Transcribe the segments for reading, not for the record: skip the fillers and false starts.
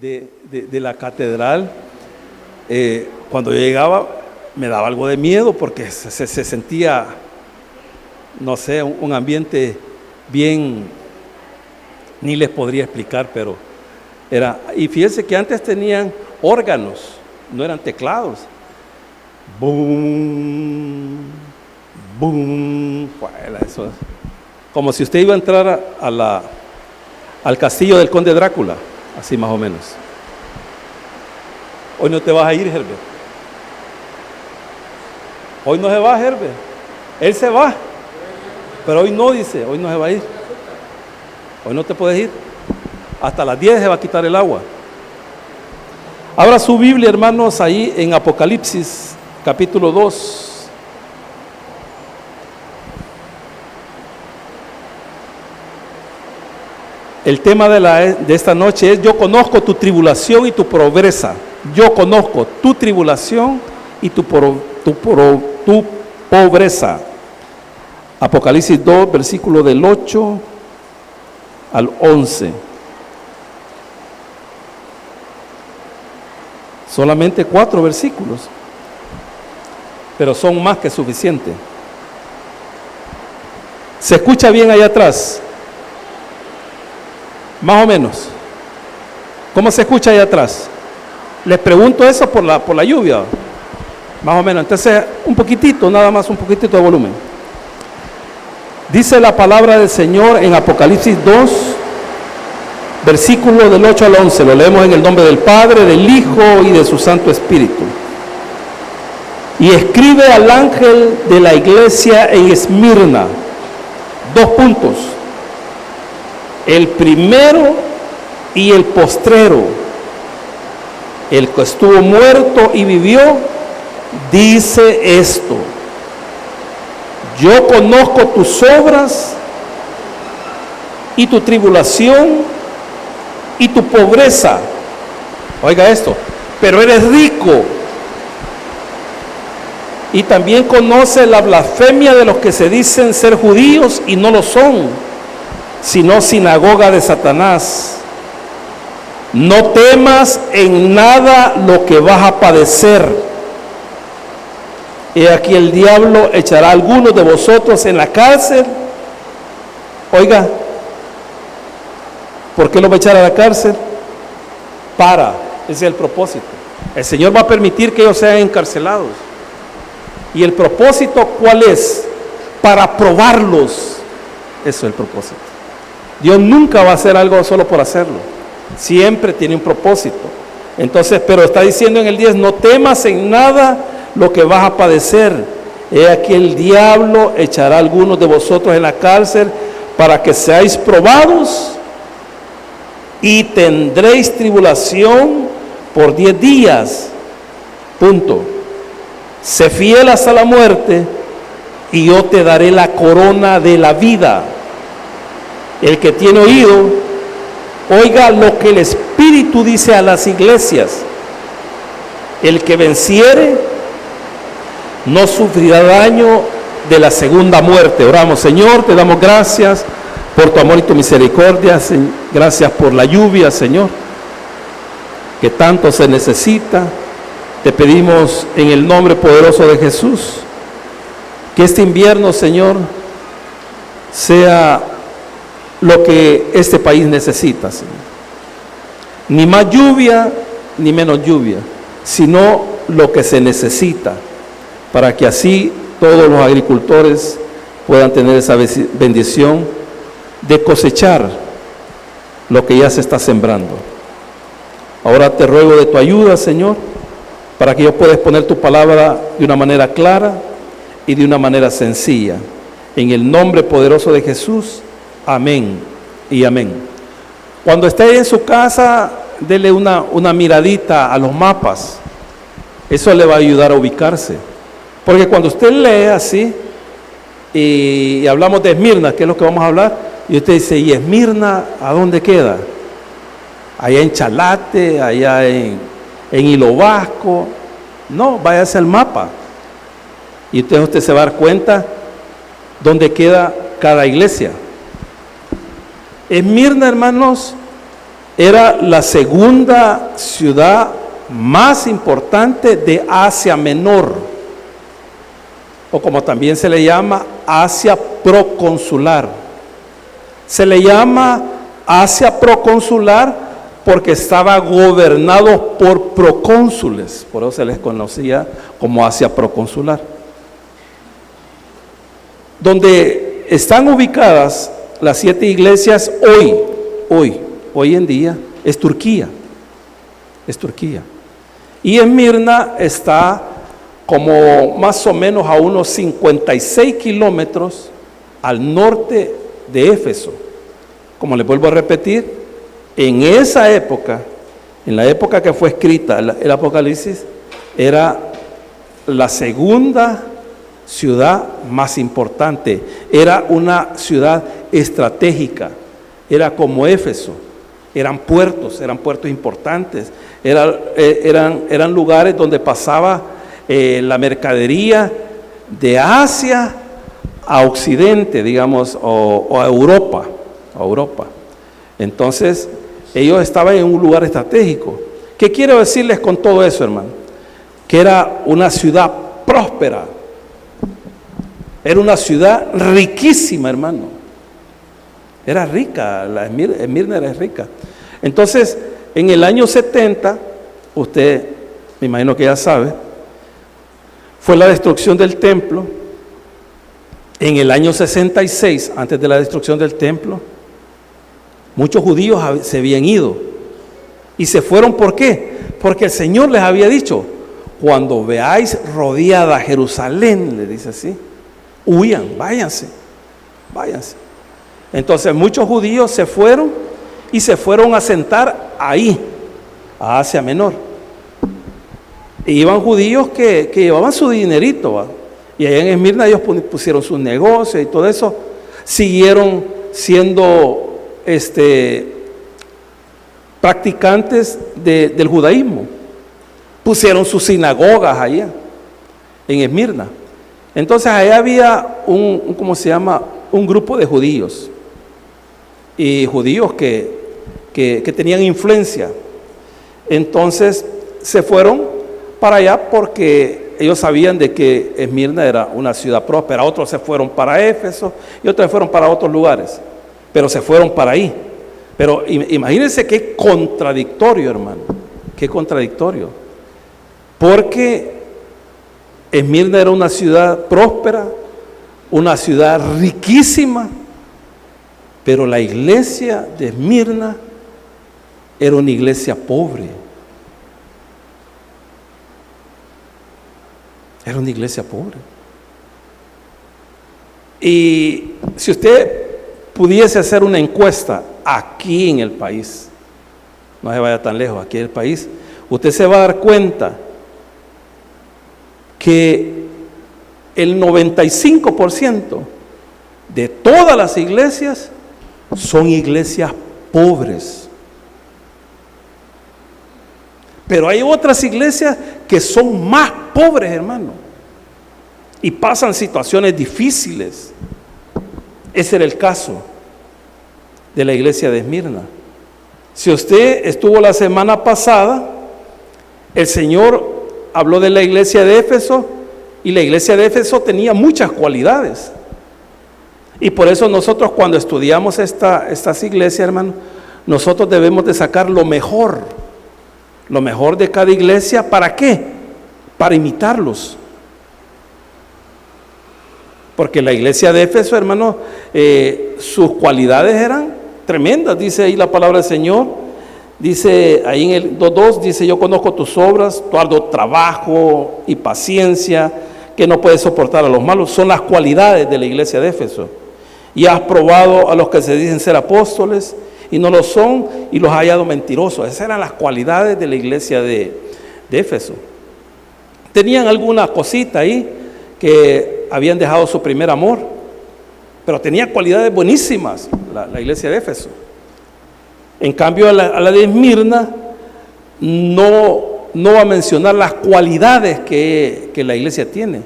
de la catedral, cuando yo llegaba me daba algo de miedo porque se sentía, no sé, un ambiente bien, ni les podría explicar, pero era. Y fíjense que antes tenían órganos, no eran teclados. Boom, boom, eso es como si usted iba a entrar al castillo del conde Drácula, así más o menos. Hoy no te vas a ir, Herbert. Hoy no se va, Herbert. Él se va, pero hoy no, dice, hoy no se va a ir. Hoy no te puedes ir. Hasta las 10 se va a quitar el agua. Abra su Biblia, hermanos, ahí en Apocalipsis, capítulo 2. El tema de esta noche es: yo conozco tu tribulación y tu pobreza. Yo conozco tu tribulación y tu pobreza. Apocalipsis 2, versículo del 8 al 11. Solamente 4 versículos, pero son más que suficientes. ¿Se escucha bien allá atrás? Más o menos. ¿Cómo se escucha allá atrás? Les pregunto eso por la lluvia. Más o menos. Entonces, un poquitito, nada más un poquitito de volumen. Dice la palabra del Señor en Apocalipsis 2, versículo del 8 al 11. Lo leemos en el nombre del Padre, del Hijo y de su Santo Espíritu. Y escribe al ángel de la iglesia en Esmirna. 2 puntos. El primero y el postrero, el que estuvo muerto y vivió, dice esto: yo conozco tus obras y tu tribulación y tu pobreza. Oiga esto: pero eres rico. Y también conoce la blasfemia de los que se dicen ser judíos y no lo son, sino sinagoga de Satanás. No temas en nada lo que vas a padecer. He aquí el diablo echará a algunos de vosotros en la cárcel. Oiga, ¿por qué lo va a echar a la cárcel? Ese es el propósito. El Señor va a permitir que ellos sean encarcelados. ¿Y el propósito cuál es? Para probarlos. Eso es el propósito. Dios nunca va a hacer algo solo por hacerlo. Siempre tiene un propósito. Entonces, pero está diciendo en el 10: no temas en nada lo que vas a padecer. He aquí el diablo echará a algunos de vosotros en la cárcel para que seáis probados, y tendréis tribulación por 10 días. Punto. Sé fiel hasta la muerte, y yo te daré la corona de la vida. El que tiene oído, oiga lo que el Espíritu dice a las iglesias. El que venciere no sufrirá daño de la segunda muerte. Oramos. Señor, te damos gracias por tu amor y tu misericordia. Gracias por la lluvia, Señor, que tanto se necesita. Te pedimos en el nombre poderoso de Jesús que este invierno, Señor, sea lo que este país necesita, Señor. Ni más lluvia ni menos lluvia, sino lo que se necesita, para que así todos los agricultores puedan tener esa bendición de cosechar lo que ya se está sembrando. Ahora te ruego de tu ayuda, Señor, para que yo pueda exponer tu palabra de una manera clara y de una manera sencilla. En el nombre poderoso de Jesús, amén y amén. Cuando esté en su casa, dele una miradita a los mapas. Eso le va a ayudar a ubicarse. Porque cuando usted lee así, y hablamos de Esmirna, que es lo que vamos a hablar, y usted dice: ¿y Esmirna a dónde queda? Allá en Chalate, allá en Hilo Vasco. No, váyase al mapa. Y entonces usted se va a dar cuenta dónde queda cada iglesia. Esmirna, hermanos, era la segunda ciudad más importante de Asia Menor, o como también se le llama, Asia proconsular. Se le llama Asia proconsular porque estaba gobernado por procónsules, por eso se les conocía como Asia proconsular. Donde están ubicadas las 7 iglesias hoy en día, es Turquía. Y Esmirna está como más o menos a unos 56 kilómetros al norte de Éfeso. Como les vuelvo a repetir, en esa época, en la época que fue escrita el Apocalipsis, era la segunda ciudad más importante, era una ciudad estratégica, era como Éfeso, eran puertos importantes, eran lugares donde pasaba la mercadería de Asia a Occidente, digamos, o a Europa. Entonces, ellos estaban en un lugar estratégico. ¿Qué quiero decirles con todo eso, hermano? Que era una ciudad próspera. Era una ciudad riquísima, hermano. Era rica, Esmirna era rica. Entonces, en el año 70, usted, me imagino que ya sabe, fue la destrucción del templo. En el año 66, antes de la destrucción del templo, muchos judíos se habían ido. ¿Y se fueron por qué? Porque el Señor les había dicho, cuando veáis rodeada Jerusalén, le dice así, huyan, váyanse. Entonces muchos judíos se fueron y se fueron a sentar ahí, a Asia Menor. Y iban judíos que llevaban su dinerito, ¿va? Y allá en Esmirna ellos pusieron sus negocios y todo eso. Siguieron siendo practicantes del judaísmo. Pusieron sus sinagogas allá en Esmirna. Entonces allá había un grupo de judíos, y judíos que tenían influencia. Entonces se fueron para allá porque ellos sabían de que Esmirna era una ciudad próspera. Otros se fueron para Éfeso y otros se fueron para otros lugares, pero se fueron para ahí. Pero imagínense qué contradictorio, hermano, qué contradictorio, porque Esmirna era una ciudad próspera, una ciudad riquísima, pero la iglesia de Esmirna era una iglesia pobre. Era una iglesia pobre. Y si usted pudiese hacer una encuesta aquí en el país, no se vaya tan lejos, aquí en el país, usted se va a dar cuenta que el 95% de todas las iglesias son iglesias pobres. Pero hay otras iglesias que son más pobres, hermano, y pasan situaciones difíciles. Ese era el caso de la iglesia de Esmirna. Si usted estuvo la semana pasada, el Señor habló de la iglesia de Éfeso, y la iglesia de Éfeso tenía muchas cualidades. Y por eso nosotros, cuando estudiamos estas iglesias, hermano, nosotros debemos de sacar lo mejor de cada iglesia. ¿Para qué? Para imitarlos. Porque la iglesia de Éfeso, hermano, sus cualidades eran tremendas. Dice ahí la palabra del Señor, dice ahí en el 2:2, dice: yo conozco tus obras, tu arduo trabajo y paciencia, que no puedes soportar a los malos. Son las cualidades de la iglesia de Éfeso. Y has probado a los que se dicen ser apóstoles y no lo son, y los has hallado mentirosos. Esas eran las cualidades de la iglesia de Éfeso. Tenían alguna cosita ahí, que habían dejado su primer amor, pero tenía cualidades buenísimas la iglesia de Éfeso. En cambio, a la de Esmirna no va a mencionar las cualidades que la iglesia tiene,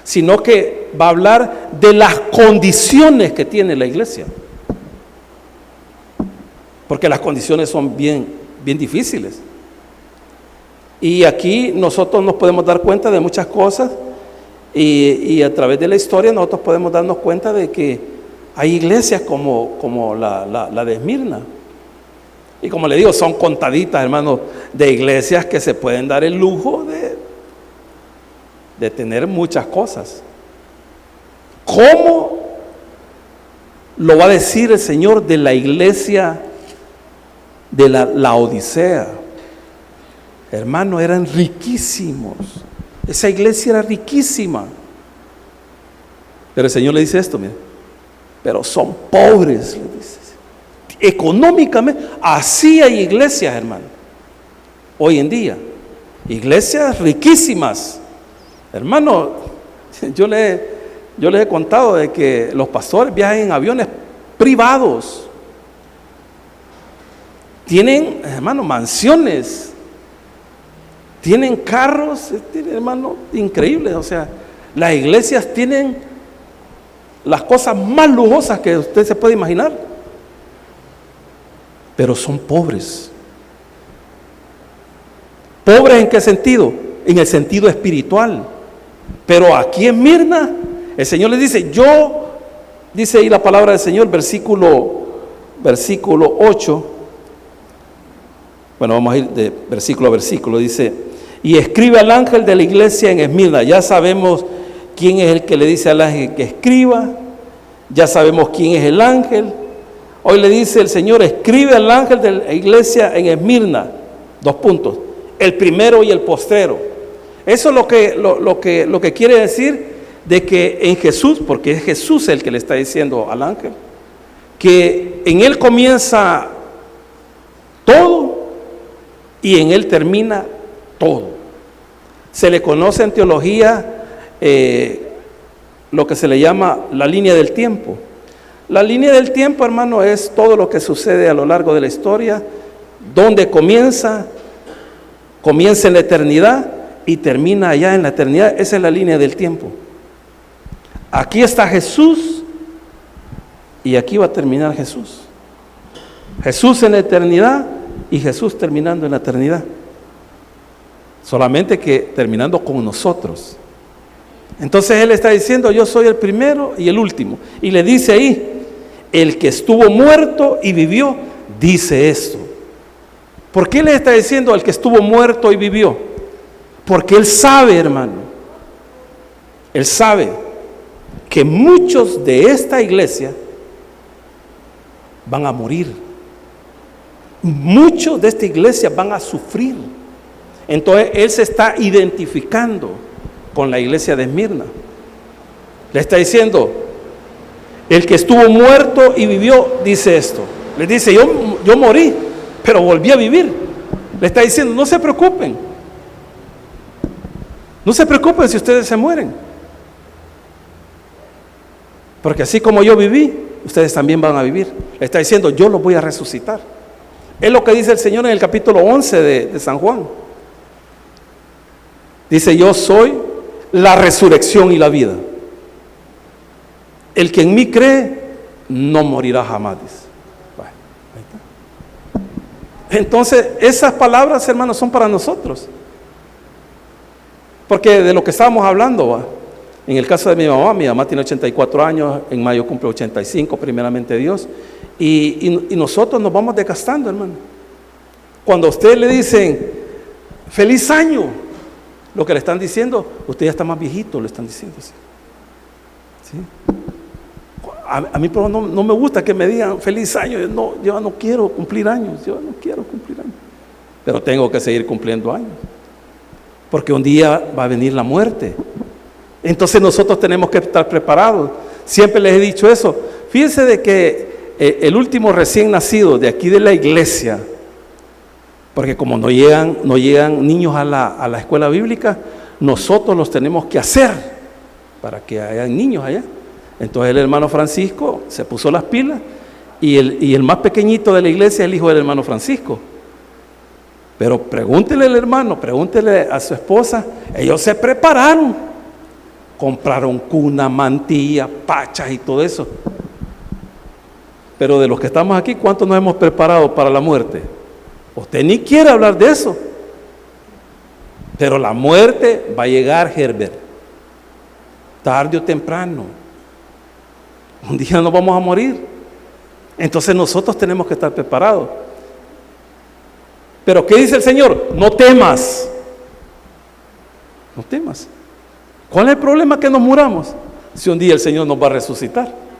sino que va a hablar de las condiciones que tiene la iglesia. porque las condiciones son bien difíciles. Y aquí nosotros nos podemos dar cuenta de muchas cosas, y a través de la historia nosotros podemos darnos cuenta de que hay iglesias como la de Esmirna. Y como le digo, son contaditas, hermanos, de iglesias que se pueden dar el lujo de tener muchas cosas. ¿Cómo lo va a decir el Señor de la iglesia de la Odisea? Hermano, eran riquísimos. Esa iglesia era riquísima. Pero el Señor le dice esto, mire, pero son pobres, le dice. Económicamente, así hay iglesias, hermano. Hoy en día, iglesias riquísimas. Hermano, yo les he contado de que los pastores viajan en aviones privados. Tienen, hermano, mansiones. Tienen carros, hermano, increíbles. O sea, las iglesias tienen las cosas más lujosas que usted se puede imaginar. Pero son pobres. ¿Pobres en qué sentido? En el sentido espiritual. Pero aquí en Mirna, el Señor les dice, dice ahí la palabra del Señor, versículo 8. Bueno, vamos a ir de versículo a versículo. Dice, y escribe al ángel de la iglesia en Esmirna. Ya sabemos quién es el que le dice al ángel que escriba. Ya sabemos quién es el ángel. Hoy le dice el Señor, escribe al ángel de la iglesia en Esmirna. 2 puntos. El primero y el postrero. Eso es lo que quiere decir de que en Jesús, porque es Jesús el que le está diciendo al ángel, que en Él comienza todo y en Él termina todo. Se le conoce en teología lo que se le llama la línea del tiempo. La línea del tiempo, hermano, es todo lo que sucede a lo largo de la historia, donde comienza en la eternidad y termina allá en la eternidad. Esa es la línea del tiempo. Aquí está Jesús y aquí va a terminar Jesús. Jesús en la eternidad y Jesús terminando en la eternidad. Solamente que terminando con nosotros. Entonces Él está diciendo, yo soy el primero y el último. Y le dice ahí, el que estuvo muerto y vivió, dice esto. ¿Por qué le está diciendo al que estuvo muerto y vivió? Porque Él sabe, hermano, Él sabe que muchos de esta iglesia van a morir. Muchos de esta iglesia van a sufrir. Entonces Él se está identificando con la iglesia de Esmirna. Le está diciendo, el que estuvo muerto y vivió, dice esto. Le dice, yo morí, pero volví a vivir. Le está diciendo, no se preocupen. No se preocupen si ustedes se mueren. Porque así como yo viví, ustedes también van a vivir. Le está diciendo, yo los voy a resucitar. Es lo que dice el Señor en el capítulo 11 de San Juan. Dice, yo soy la resurrección y la vida. El que en mí cree, no morirá jamás. Dice. Bueno, ahí está. Entonces, esas palabras, hermanos, son para nosotros. Porque de lo que estábamos hablando, ¿va? En el caso de mi mamá tiene 84 años, en mayo cumple 85, primeramente Dios. Y nosotros nos vamos desgastando, hermano. Cuando a usted le dicen, feliz año, lo que le están diciendo, usted ya está más viejito, le están diciendo así. ¿Sí? A mí no me gusta que me digan feliz año. Yo no quiero cumplir años. Pero tengo que seguir cumpliendo años. Porque un día va a venir la muerte. Entonces nosotros tenemos que estar preparados. Siempre les he dicho eso. Fíjense de que el último recién nacido de aquí de la iglesia, porque como no llegan niños a la escuela bíblica, nosotros los tenemos que hacer para que haya niños allá. Entonces el hermano Francisco se puso las pilas y el más pequeñito de la iglesia es el hijo del hermano Francisco. Pero pregúntele al hermano, pregúntele a su esposa, ellos se prepararon, compraron cuna, mantilla, pachas y todo eso. Pero de los que estamos aquí, ¿cuántos nos hemos preparado para la muerte? Usted ni quiere hablar de eso. Pero la muerte va a llegar, Herbert, tarde o temprano. Un día nos vamos a morir. Entonces nosotros tenemos que estar preparados. Pero ¿qué dice el Señor? No temas. No temas. ¿Cuál es el problema que nos muramos? Si un día el Señor nos va a resucitar.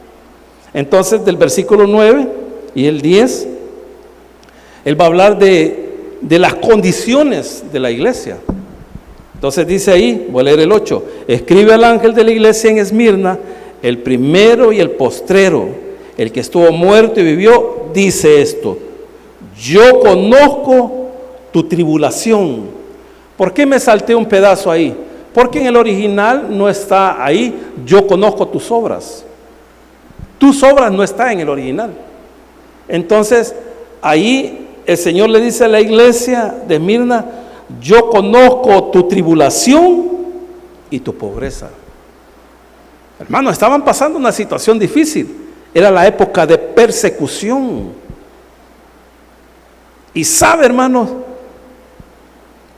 Entonces, del versículo 9 y el 10, Él va a hablar de las condiciones de la iglesia. Entonces dice ahí, voy a leer el 8, escribe al ángel de la iglesia en Esmirna, el primero y el postrero, el que estuvo muerto y vivió, dice esto: yo conozco tu tribulación. ¿Por qué me salté un pedazo ahí? Porque en el original no está ahí, yo conozco tus obras. Tus obras no está en el original. Entonces, ahí el Señor le dice a la iglesia de Esmirna: yo conozco tu tribulación y tu pobreza. Hermanos, estaban pasando una situación difícil. Era la época de persecución. Y sabe, hermanos,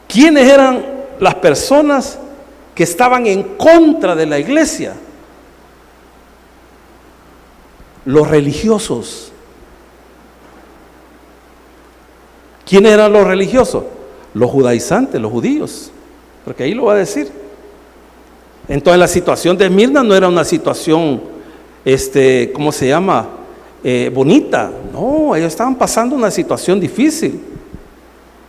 ¿quiénes eran las personas que estaban en contra de la iglesia? Los religiosos. ¿Quiénes eran los religiosos? Los judaizantes, los judíos, porque ahí lo va a decir. Entonces la situación de Esmirna no era una situación, ¿cómo se llama? Bonita. No, ellos estaban pasando una situación difícil.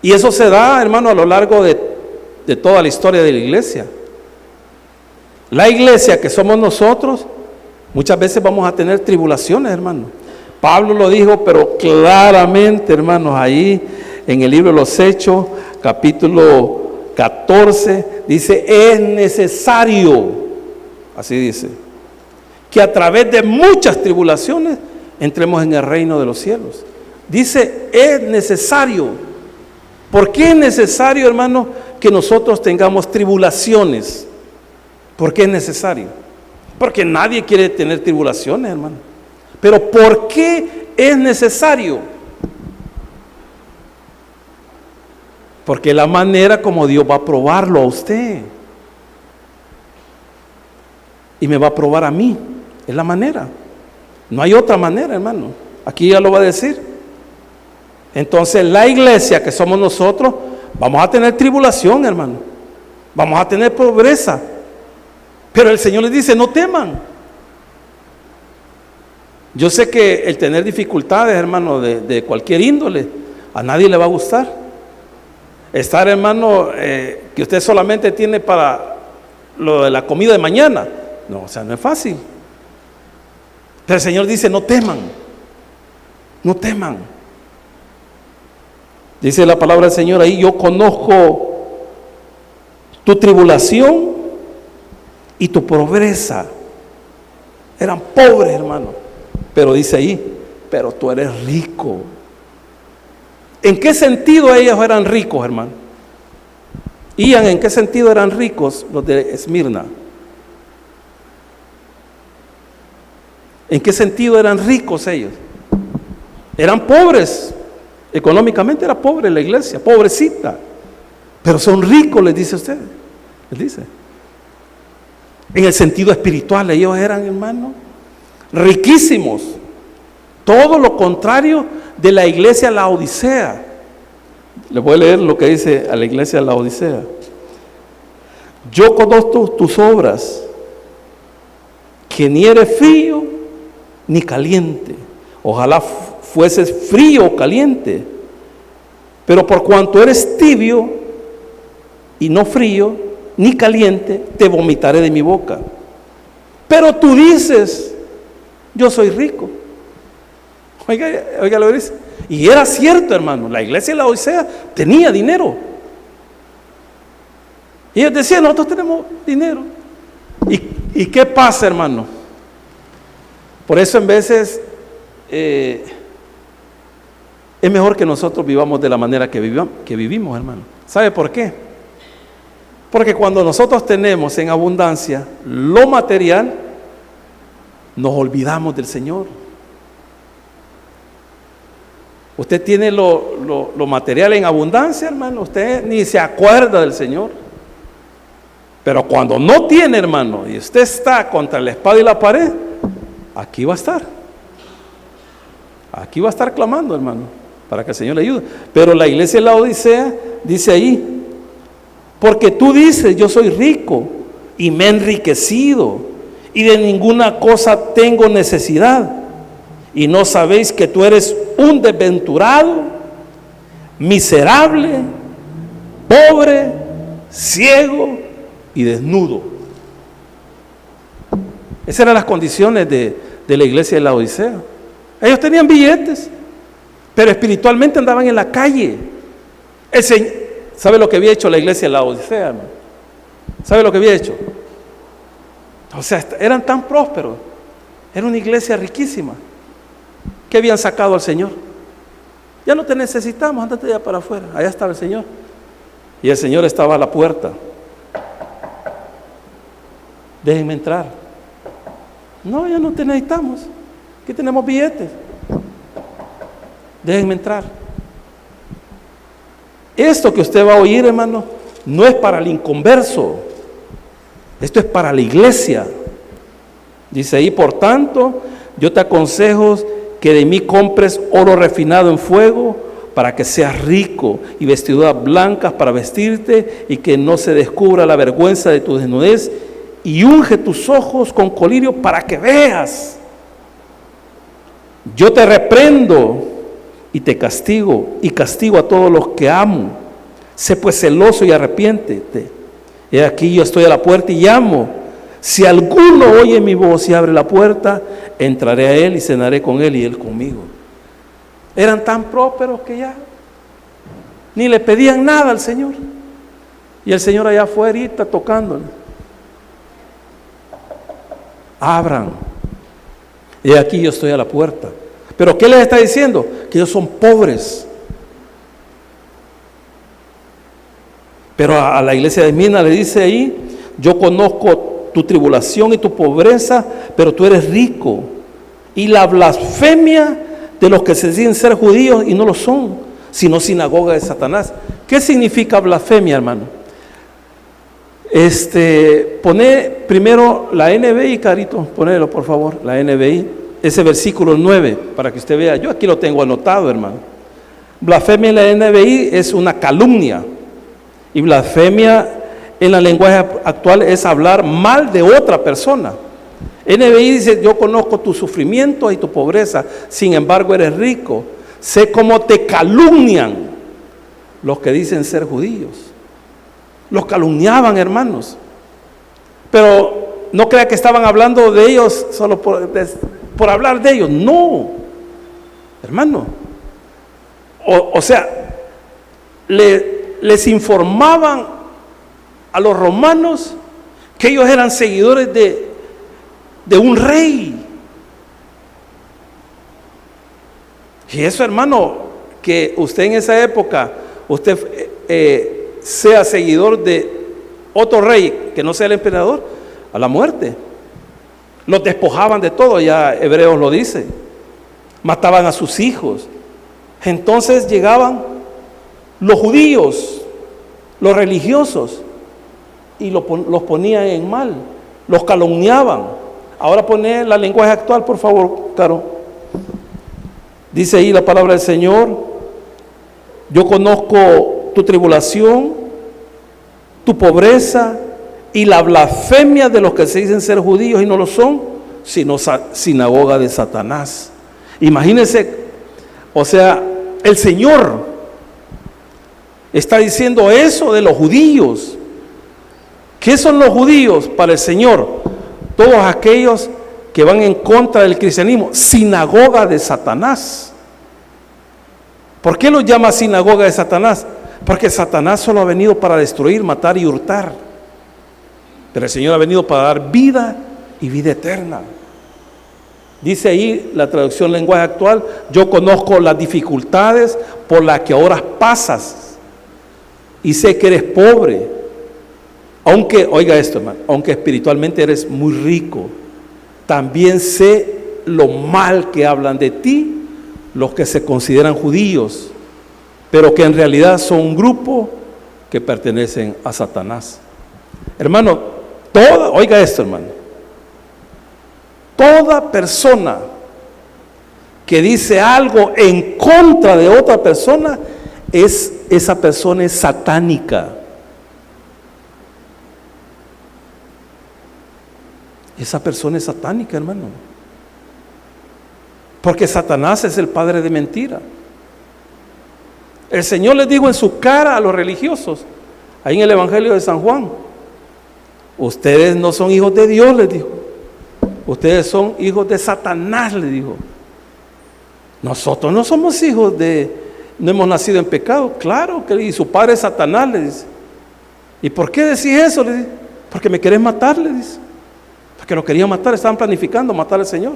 Y eso se da, hermano, a lo largo de toda la historia de la iglesia. La iglesia que somos nosotros, muchas veces vamos a tener tribulaciones, hermano. Pablo lo dijo, pero claramente, hermanos, ahí en el libro de los Hechos, capítulo 14, dice: es necesario, así dice, que a través de muchas tribulaciones entremos en el reino de los cielos. Dice, es necesario. ¿Por qué es necesario, hermano, que nosotros tengamos tribulaciones? ¿Por qué es necesario? Porque nadie quiere tener tribulaciones, hermano. Pero ¿por qué es necesario? Porque es la manera como Dios va a probarlo a usted. Y me va a probar a mí. Es la manera. No hay otra manera, hermano. Aquí ya lo va a decir. Entonces la iglesia que somos nosotros, vamos a tener tribulación, hermano. Vamos a tener pobreza. Pero el Señor les dice: no teman. Yo sé que el tener dificultades, hermano, de cualquier índole, a nadie le va a gustar. Estar, hermano, que usted solamente tiene para lo de la comida de mañana. No, o sea, no es fácil. Pero el Señor dice: no teman. No teman. Dice la palabra del Señor ahí: yo conozco tu tribulación y tu pobreza. Eran pobres, hermano. Pero dice ahí: pero tú eres rico. ¿En qué sentido ellos eran ricos, hermano? Ian, ¿en qué sentido eran ricos los de Esmirna? ¿En qué sentido eran ricos ellos? Eran pobres. Económicamente era pobre la iglesia, pobrecita. Pero son ricos, les dice usted. Les dice. En el sentido espiritual, ellos eran, hermano, riquísimos. Todo lo contrario de la iglesia Laodicea. Les voy a leer lo que dice a la iglesia Laodicea. Yo conozco tus obras, que ni eres frío ni caliente. Ojalá fueses frío o caliente. Pero por cuanto eres tibio y no frío ni caliente, te vomitaré de mi boca. Pero tú dices: yo soy rico. Oiga lo que dice. Y era cierto, hermano. La iglesia de la Odisea tenía dinero. Y ellos decían: nosotros tenemos dinero. ¿Y qué pasa, hermano? Por eso en veces es mejor que nosotros vivamos de la manera que vivimos, hermano. ¿Sabe por qué? Porque cuando nosotros tenemos en abundancia lo material, nos olvidamos del Señor. Usted tiene lo material en abundancia, hermano. Usted ni se acuerda del Señor. Pero cuando no tiene, hermano, y usted está contra la espada y la pared, aquí va a estar. Aquí va a estar clamando, hermano, para que el Señor le ayude. Pero la iglesia de Laodicea dice ahí: porque tú dices, yo soy rico y me he enriquecido y de ninguna cosa tengo necesidad, y no sabéis que tú eres un desventurado, miserable, pobre, ciego y desnudo. Esas eran las condiciones de la iglesia de Laodicea. Ellos tenían billetes, pero espiritualmente andaban en la calle. ¿Sabe lo que había hecho la iglesia de Laodicea, hermano? ¿Sabe lo que había hecho? O sea, eran tan prósperos. Era una iglesia riquísima. ¿Qué habían sacado al Señor? Ya no te necesitamos, ándate ya para afuera. Allá estaba el Señor. Y el Señor estaba a la puerta. Déjenme entrar. No, ya no te necesitamos. Aquí tenemos billetes. Déjenme entrar. Esto que usted va a oír, hermano, no es para el inconverso. Esto es para la iglesia. Dice ahí: por tanto, yo te aconsejo que de mí compres oro refinado en fuego, para que seas rico, y vestiduras blancas para vestirte, y que no se descubra la vergüenza de tu desnudez, y unge tus ojos con colirio para que veas. Yo te reprendo y te castigo, y castigo a todos los que amo. Sé pues celoso y arrepiéntete. He aquí, yo estoy a la puerta y llamo. Si alguno oye mi voz y abre la puerta, entraré a él y cenaré con él y él conmigo. Eran tan prósperos que ya ni le pedían nada al Señor. Y el Señor allá afuera tocándole. Abran. Y aquí yo estoy a la puerta. ¿Pero qué les está diciendo? Que ellos son pobres. Pero a la iglesia de Esmirna le dice ahí: yo conozco tu tribulación y tu pobreza, pero tú eres rico. Y la blasfemia de los que se dicen ser judíos y no lo son, sino sinagoga de Satanás. ¿Qué significa blasfemia, hermano? Poné primero la NBI, Carito, ponelo por favor, la NBI, ese versículo 9, para que usted vea. Yo aquí lo tengo anotado, hermano. Blasfemia en la NBI es una calumnia, y blasfemia en la lenguaje actual es hablar mal de otra persona. NBI dice: yo conozco tu sufrimiento y tu pobreza, sin embargo eres rico. Sé cómo te calumnian los que dicen ser judíos. Los calumniaban, hermanos. Pero no crea que estaban hablando de ellos solo por hablar de ellos. No, hermano. O sea, les informaban a los romanos que ellos eran seguidores de un rey. Y eso, hermano, que usted en esa época, usted sea seguidor de otro rey que no sea el emperador, a la muerte. Los despojaban de todo, ya Hebreos lo dice. Mataban a sus hijos. Entonces llegaban los judíos, los religiosos, y los ponían en mal, los calumniaban. Ahora pone la lenguaje actual, por favor, Caro. Dice ahí la palabra del Señor: yo conozco tu tribulación, tu pobreza y la blasfemia de los que se dicen ser judíos y no lo son, sino sinagoga de Satanás. Imagínense, o sea, el Señor está diciendo eso de los judíos. ¿Qué son los judíos para el Señor? Todos aquellos que van en contra del cristianismo, sinagoga de Satanás. ¿Por qué los llama sinagoga de Satanás? Porque Satanás solo ha venido para destruir, matar y hurtar. Pero el Señor ha venido para dar vida y vida eterna. Dice ahí la traducción lenguaje actual: yo conozco las dificultades por las que ahora pasas y sé que eres pobre. Aunque, oiga esto, hermano, aunque espiritualmente eres muy rico, también sé lo mal que hablan de ti los que se consideran judíos, pero que en realidad son un grupo que pertenecen a Satanás. Hermano, oiga esto, hermano, toda persona que dice algo en contra de otra persona, esa persona es satánica. Esa persona es satánica, hermano. Porque Satanás es el padre de mentira. El Señor les dijo en su cara a los religiosos, ahí en el Evangelio de San Juan: ustedes no son hijos de Dios, les dijo. Ustedes son hijos de Satanás, les dijo. Nosotros no somos hijos no hemos nacido en pecado. Claro que y su padre es Satanás, le dice. ¿Y por qué decís eso? Le dice. Porque me querés matar, le dice. Porque lo querían matar, estaban planificando matar al Señor.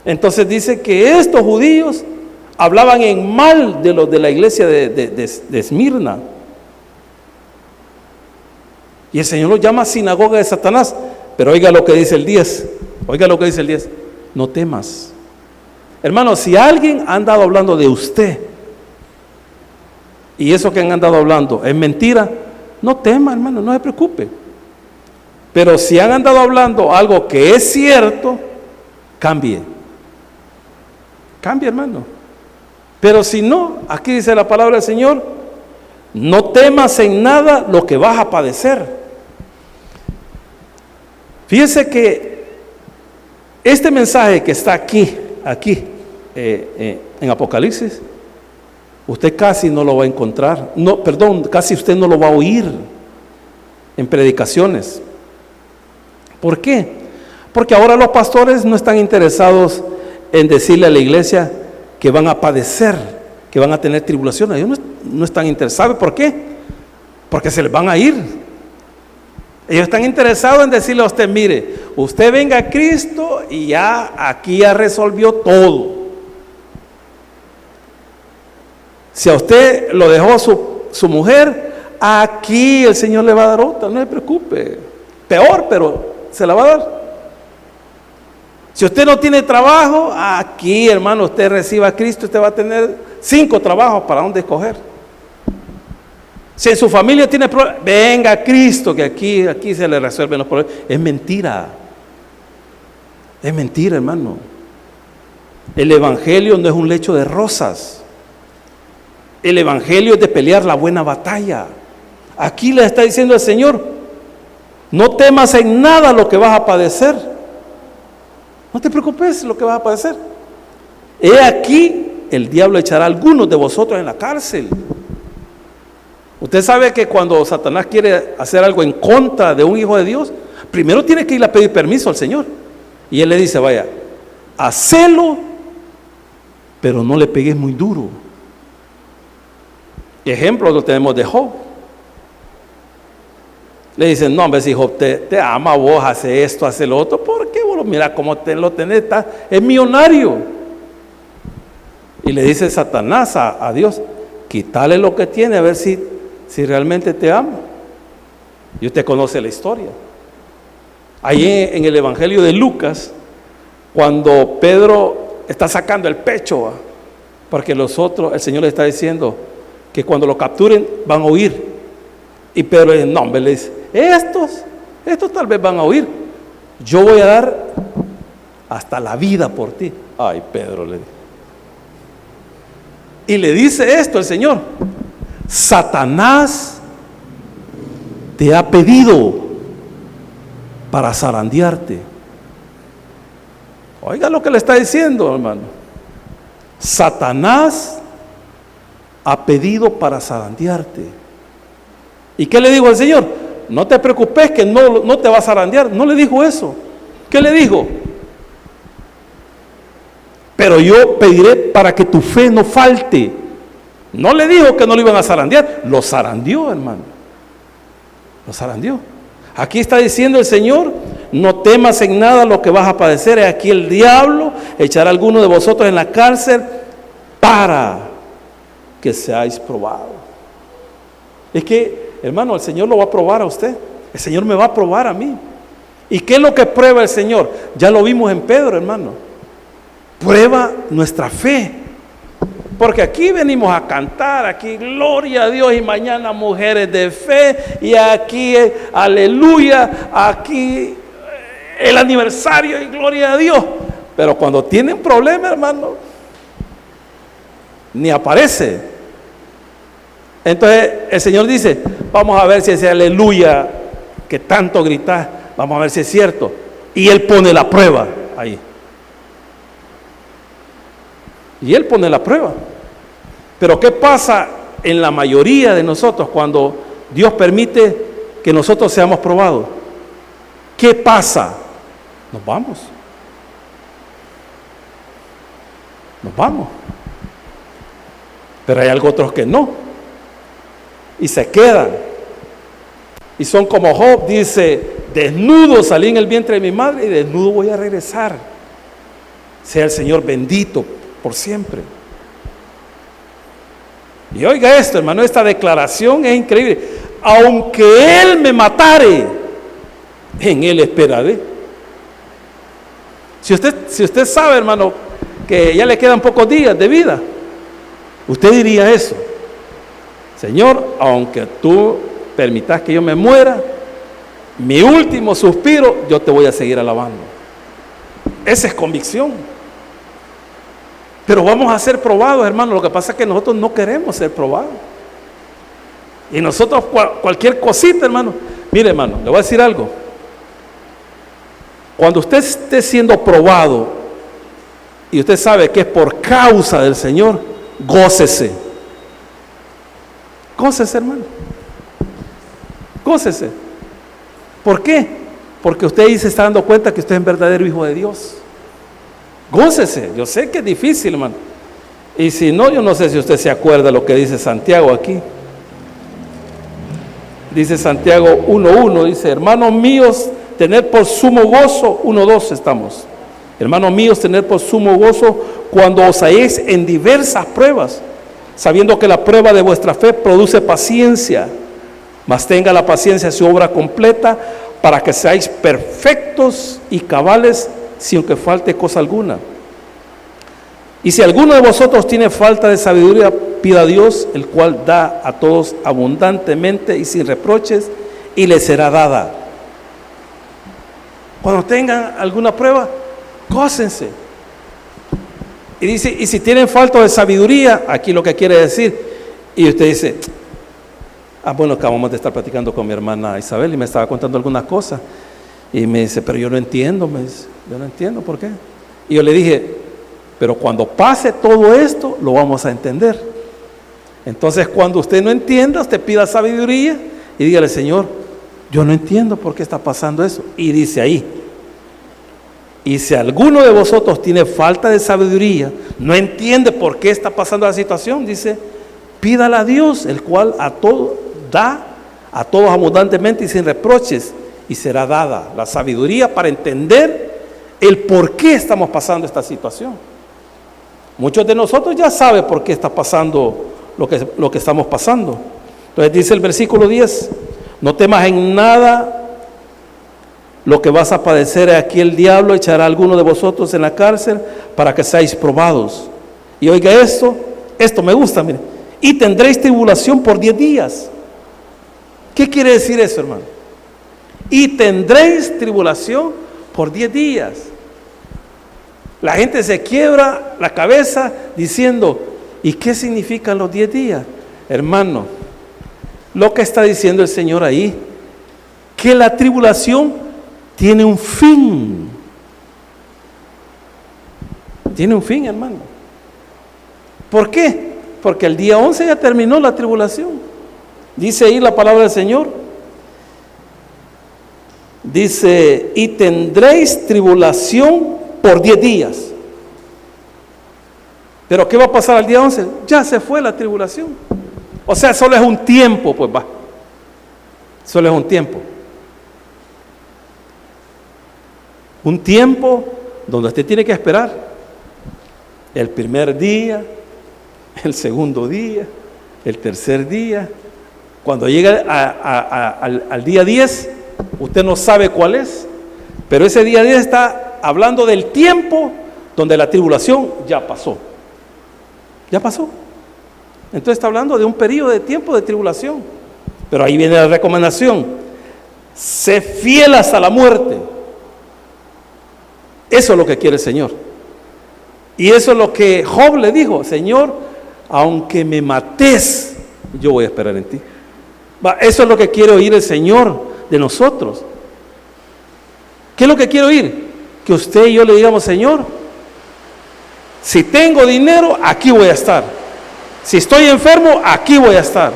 Entonces dice que estos judíos hablaban en mal de los de la iglesia de Esmirna. Y el Señor los llama sinagoga de Satanás. Pero oiga lo que dice el 10. Oiga lo que dice el 10. No temas. Hermano, si alguien ha andado hablando de usted y eso que han andado hablando es mentira, no tema, hermano, no se preocupe. Pero si han andado hablando algo que es cierto, cambie. Cambie, hermano. Pero si no, aquí dice la palabra del Señor: no temas en nada lo que vas a padecer. Fíjese que este mensaje que está aquí en Apocalipsis, usted casi no lo va a encontrar. Casi usted no lo va a oír en predicaciones. ¿Por qué? Porque ahora los pastores no están interesados en decirle a la iglesia que van a padecer, que van a tener tribulaciones. Ellos no están interesados. ¿Por qué? Porque se les van a ir. Ellos están interesados en decirle a usted: mire, usted venga a Cristo y ya aquí ya resolvió todo. Si a usted lo dejó su mujer, aquí el Señor le va a dar otra, no se preocupe. Peor, pero se la va a dar. Si usted no tiene trabajo, aquí, hermano, usted reciba a Cristo, usted va a tener 5 trabajos para dónde escoger. Si en su familia tiene problemas, venga a Cristo, que aquí se le resuelven los problemas. Es mentira, hermano. El Evangelio no es un lecho de rosas. El Evangelio es de pelear la buena batalla. Aquí le está diciendo el Señor: no temas en nada lo que vas a padecer. No te preocupes lo que vas a padecer. He aquí, el diablo echará a algunos de vosotros en la cárcel. Usted sabe que cuando Satanás quiere hacer algo en contra de un hijo de Dios, primero tiene que ir a pedir permiso al Señor. Y Él le dice: vaya, hacelo, pero no le pegues muy duro. Ejemplo lo tenemos de Job. Le dicen: no, hombre, si Job te ama, vos hace esto, hace lo otro. ¿Por qué? Vos mira cómo lo tenés, es millonario. Y le dice Satanás a Dios: quítale lo que tiene, a ver si realmente te ama. Y usted conoce la historia. Ahí en el Evangelio de Lucas, cuando Pedro está sacando el pecho, porque el Señor le está diciendo que cuando lo capturen van a huir. Y Pedro le dice: no, hombre, le dice, estos tal vez van a huir. Yo voy a dar hasta la vida por ti. Ay, Pedro, le dice. Y le dice esto el Señor: Satanás te ha pedido para zarandearte. Oiga lo que le está diciendo, hermano. Satanás ha pedido para zarandearte. ¿Y qué le dijo el Señor? No te preocupes que no te va a zarandear. No le dijo eso. ¿Qué le dijo? Pero yo pediré para que tu fe no falte. No le dijo que no lo iban a zarandear. Lo zarandeó, hermano. Lo zarandeó. Aquí está diciendo el Señor: no temas en nada lo que vas a padecer. Aquí el diablo echará a alguno de vosotros en la cárcel para que seáis probados. Es que, hermano, el Señor lo va a probar a usted. El Señor me va a probar a mí. ¿Y qué es lo que prueba el Señor? Ya lo vimos en Pedro, hermano. prueba nuestra fe. Porque aquí venimos a cantar, aquí gloria a Dios, y mañana mujeres de fe, y aquí aleluya, aquí el aniversario y gloria a Dios. Pero cuando tienen problemas, hermano, ni aparece. Entonces el Señor dice, vamos a ver si ese aleluya que tanto gritas, vamos a ver si es cierto. Y Él pone la prueba ahí. Y Él pone la prueba. Pero ¿qué pasa en la mayoría de nosotros cuando Dios permite que nosotros seamos probados? ¿Qué pasa? Nos vamos. Nos vamos. Pero hay algo otros que no. Y se quedan. Y son como Job, dice, desnudo salí en el vientre de mi madre y desnudo voy a regresar. Sea el Señor bendito por siempre. Y oiga esto, hermano, esta declaración es increíble. Aunque Él me matare, en Él esperaré. Si usted sabe, hermano, que ya le quedan pocos días de vida, usted diría eso: Señor, aunque tú permitas que yo me muera, mi último suspiro, yo te voy a seguir alabando. Esa es convicción. Pero vamos a ser probados, hermano. Lo que pasa es que nosotros no queremos ser probados. Y nosotros cualquier cosita, hermano. Mire, hermano, le voy a decir algo. Cuando usted esté siendo probado y usted sabe que es por causa del Señor, gócese. Gócese, hermano. Gócese. ¿Por qué? Porque usted ahí se está dando cuenta que usted es un verdadero hijo de Dios. Gócese. Yo sé que es difícil, hermano. Y si no, yo no sé si usted se acuerda lo que dice Santiago aquí. Dice Santiago 1:1, dice: hermanos míos, tened por sumo gozo, 1:2 estamos. Hermanos míos, tened por sumo gozo cuando os halléis en diversas pruebas, sabiendo que la prueba de vuestra fe produce paciencia. Mas tenga la paciencia su obra completa, para que seáis perfectos y cabales, sin que falte cosa alguna. Y si alguno de vosotros tiene falta de sabiduría, pida a Dios, el cual da a todos abundantemente y sin reproches, y le será dada. Cuando tengan alguna prueba, gócense. Y dice, y si tienen falta de sabiduría, aquí lo que quiere decir, y usted dice, bueno, acabamos de estar platicando con mi hermana Isabel y me estaba contando algunas cosas, y me dice, pero yo no entiendo, me dice, yo no entiendo por qué. Y yo le dije, pero cuando pase todo esto, lo vamos a entender. Entonces, cuando usted no entienda, usted pida sabiduría y dígale, Señor, yo no entiendo por qué está pasando eso. Y dice ahí, y si alguno de vosotros tiene falta de sabiduría, no entiende por qué está pasando la situación, dice, pídala a Dios, el cual a todos da, a todos abundantemente y sin reproches, y será dada la sabiduría para entender el por qué estamos pasando esta situación. Muchos de nosotros ya saben por qué está pasando lo que estamos pasando. Entonces dice el versículo 10, no temas en nada lo que vas a padecer. Aquí el diablo echará a alguno de vosotros en la cárcel para que seáis probados. Y oiga esto me gusta, mire. Y tendréis tribulación por 10 días. ¿Qué quiere decir eso, hermano? Y tendréis tribulación por 10 días. La gente se quiebra la cabeza diciendo, ¿y qué significan los 10 días? Hermano, lo que está diciendo el Señor ahí, que la tribulación tiene un fin. Tiene un fin, hermano. ¿Por qué? Porque el día 11 ya terminó la tribulación. Dice ahí la palabra del Señor. Dice, y tendréis tribulación por 10 días. Pero ¿qué va a pasar al día 11? Ya se fue la tribulación. O sea, solo es un tiempo, pues va. Solo es un tiempo. Un tiempo donde usted tiene que esperar el primer día, el segundo día, el tercer día. Cuando llega al día 10, usted no sabe cuál es, pero ese día 10 está hablando del tiempo donde la tribulación ya pasó. Ya pasó. Entonces está hablando de un periodo de tiempo de tribulación. Pero ahí viene la recomendación: sé fiel hasta la muerte. Eso es lo que quiere el Señor. Y eso es lo que Job le dijo: Señor, aunque me mates, yo voy a esperar en ti. Eso es lo que quiere oír el Señor de nosotros. ¿Qué es lo que quiere oír? Que usted y yo le digamos: Señor, si tengo dinero, aquí voy a estar. Si estoy enfermo, aquí voy a estar.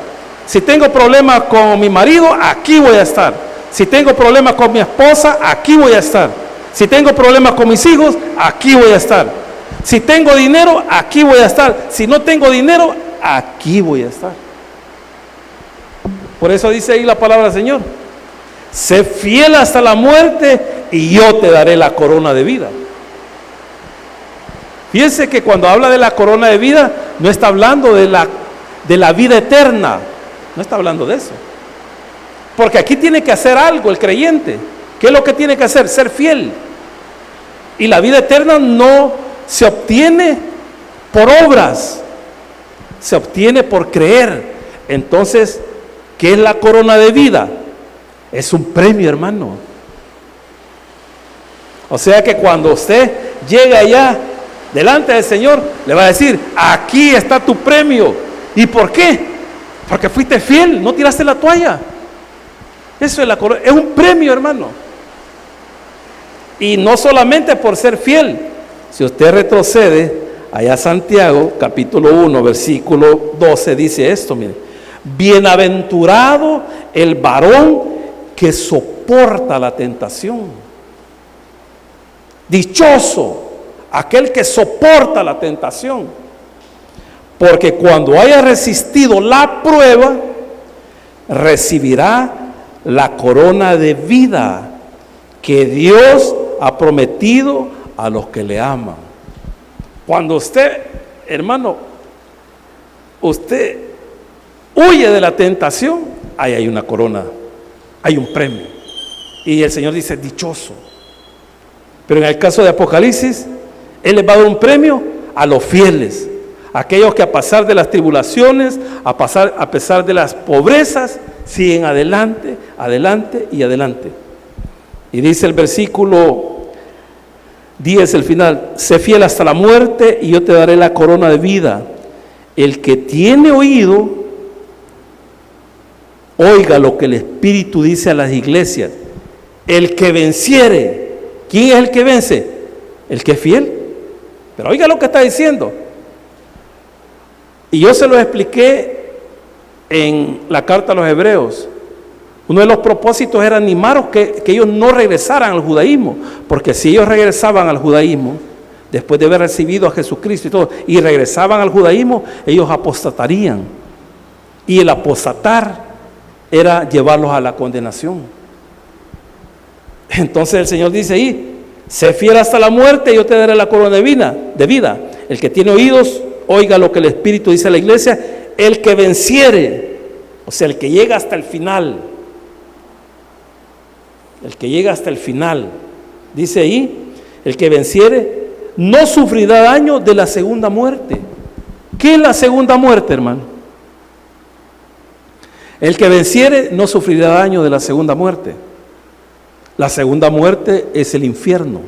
Si tengo problemas con mi marido, aquí voy a estar. Si tengo problemas con mi esposa, aquí voy a estar. Si tengo problemas con mis hijos, aquí voy a estar. Si tengo dinero, aquí voy a estar. Si no tengo dinero, aquí voy a estar. Por eso dice ahí la palabra del Señor: sé fiel hasta la muerte y yo te daré la corona de vida. Fíjense que cuando habla de la corona de vida, no está hablando de la vida eterna. No está hablando de eso. Porque aquí tiene que hacer algo el creyente. ¿Qué es lo que tiene que hacer? Ser fiel. Y la vida eterna no se obtiene por obras, se obtiene por creer. Entonces, ¿qué es la corona de vida? Es un premio, hermano. O sea que cuando usted llega allá delante del Señor, le va a decir: aquí está tu premio. ¿Y por qué? Porque fuiste fiel, no tiraste la toalla. Eso es la corona, es un premio, hermano. Y no solamente por ser fiel. Si usted retrocede allá a Santiago, capítulo 1, versículo 12, dice esto, mire: bienaventurado el varón que soporta la tentación. Dichoso aquel que soporta la tentación, porque cuando haya resistido la prueba, recibirá la corona de vida que Dios ha prometido a los que le aman. Cuando usted, hermano, usted huye de la tentación, ahí hay una corona, hay un premio. Y el Señor dice: dichoso. Pero en el caso de Apocalipsis, Él les va a dar un premio a los fieles, aquellos que a pesar de las tribulaciones, a pesar de las pobrezas, siguen adelante, adelante y adelante. Y dice el versículo 10, el final: sé fiel hasta la muerte y yo te daré la corona de vida. El que tiene oído, oiga lo que el Espíritu dice a las iglesias. El que venciere. ¿Quién es el que vence? El que es fiel. Pero oiga lo que está diciendo. Y yo se lo expliqué en la carta a los Hebreos. Uno de los propósitos era animarlos que ellos no regresaran al judaísmo, porque si ellos regresaban al judaísmo, después de haber recibido a Jesucristo y todo, y regresaban al judaísmo, ellos apostatarían. Y el apostatar era llevarlos a la condenación. Entonces el Señor dice ahí: sé fiel hasta la muerte y yo te daré la corona de vida. El que tiene oídos, oiga lo que el Espíritu dice a la iglesia. El que venciere, o sea, el que llega hasta el final, el que llega hasta el final, dice ahí: el que venciere no sufrirá daño de la segunda muerte. ¿Qué es la segunda muerte, hermano? El que venciere no sufrirá daño de la segunda muerte. La segunda muerte es el infierno.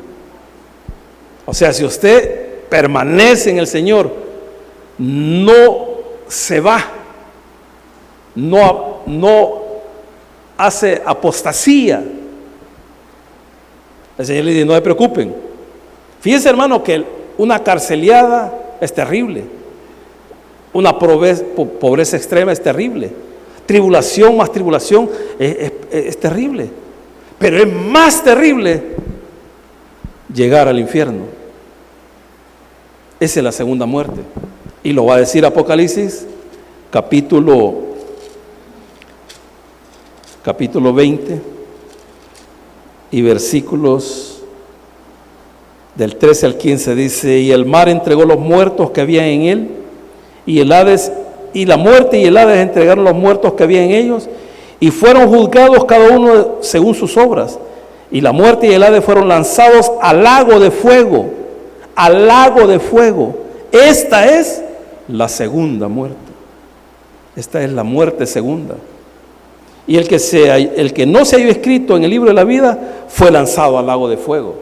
O sea, si usted permanece en el Señor, no se va, no hace apostasía, el Señor le dice: no se preocupen. Fíjense, hermano, que una carceliada es terrible, una pobreza extrema es terrible, tribulación más tribulación es terrible. Pero es más terrible llegar al infierno. Esa es la segunda muerte. Y lo va a decir Apocalipsis, capítulo 20 y versículos del 13 al 15. Dice: y el mar entregó los muertos que había en él, y el Hades, y la muerte y el Hades entregaron los muertos que había en ellos, y fueron juzgados cada uno según sus obras. Y la muerte y el Hades fueron lanzados al lago de fuego. al lago de fuego. Esta es la segunda muerte. Esta es la muerte segunda. Y el que no se haya escrito en el libro de la vida fue lanzado al lago de fuego.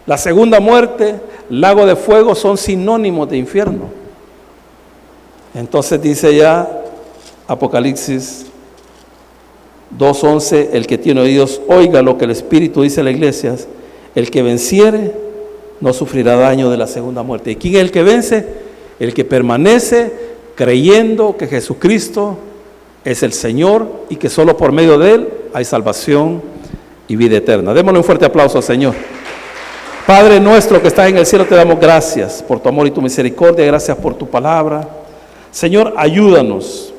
La segunda muerte, lago de fuego, son sinónimos de infierno. Entonces dice ya Apocalipsis 2:11, el que tiene oídos oiga lo que el Espíritu dice a las iglesias. El que venciere no sufrirá daño de la segunda muerte. ¿Y quién es el que vence? El que permanece creyendo que Jesucristo es el Señor y que solo por medio de Él hay salvación y vida eterna. Démosle un fuerte aplauso al Señor. Padre nuestro que estás en el cielo, te damos gracias por tu amor y tu misericordia, gracias por tu palabra. Señor, ayúdanos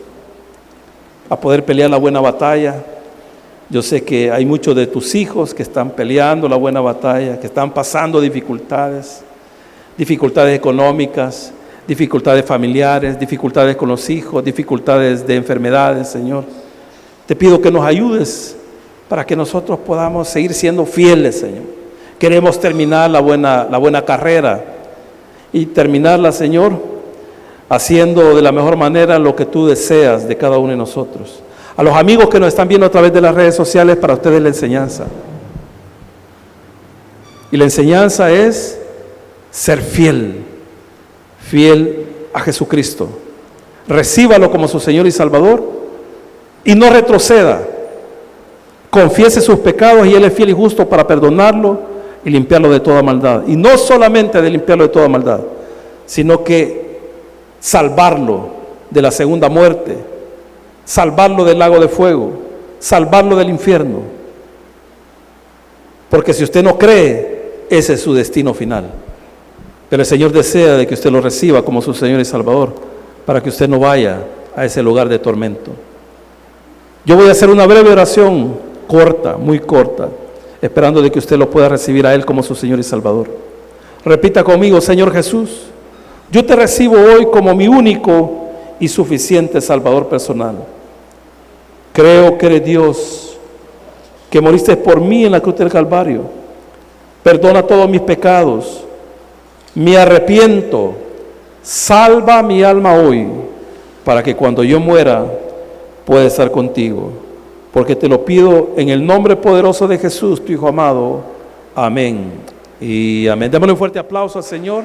a poder pelear la buena batalla. Yo sé que hay muchos de tus hijos que están peleando la buena batalla, que están pasando dificultades económicas, dificultades familiares, dificultades con los hijos, dificultades de enfermedades, Señor. Te pido que nos ayudes para que nosotros podamos seguir siendo fieles, Señor. Queremos terminar la buena carrera y terminarla, Señor, haciendo de la mejor manera lo que tú deseas de cada uno de nosotros. A los amigos que nos están viendo a través de las redes sociales, para ustedes la enseñanza. Y la enseñanza es ser fiel a Jesucristo. Recíbalo como su Señor y Salvador y no retroceda. Confiese sus pecados y Él es fiel y justo para perdonarlo y limpiarlo de toda maldad. Y no solamente de limpiarlo de toda maldad, sino que salvarlo de la segunda muerte, salvarlo del lago de fuego, salvarlo del infierno. Porque si usted no cree, ese es su destino final. Pero el Señor desea de que usted lo reciba como su Señor y Salvador, para que usted no vaya a ese lugar de tormento. Yo voy a hacer una breve oración, corta, muy corta, esperando de que usted lo pueda recibir a Él como su Señor y Salvador. Repita conmigo: Señor Jesús, yo te recibo hoy como mi único y suficiente Salvador personal. Creo que eres Dios, que moriste por mí en la cruz del Calvario. Perdona todos mis pecados. Me arrepiento. Salva mi alma hoy, para que cuando yo muera pueda estar contigo. Porque te lo pido en el nombre poderoso de Jesús, tu Hijo amado. Amén y amén. Démosle un fuerte aplauso al Señor.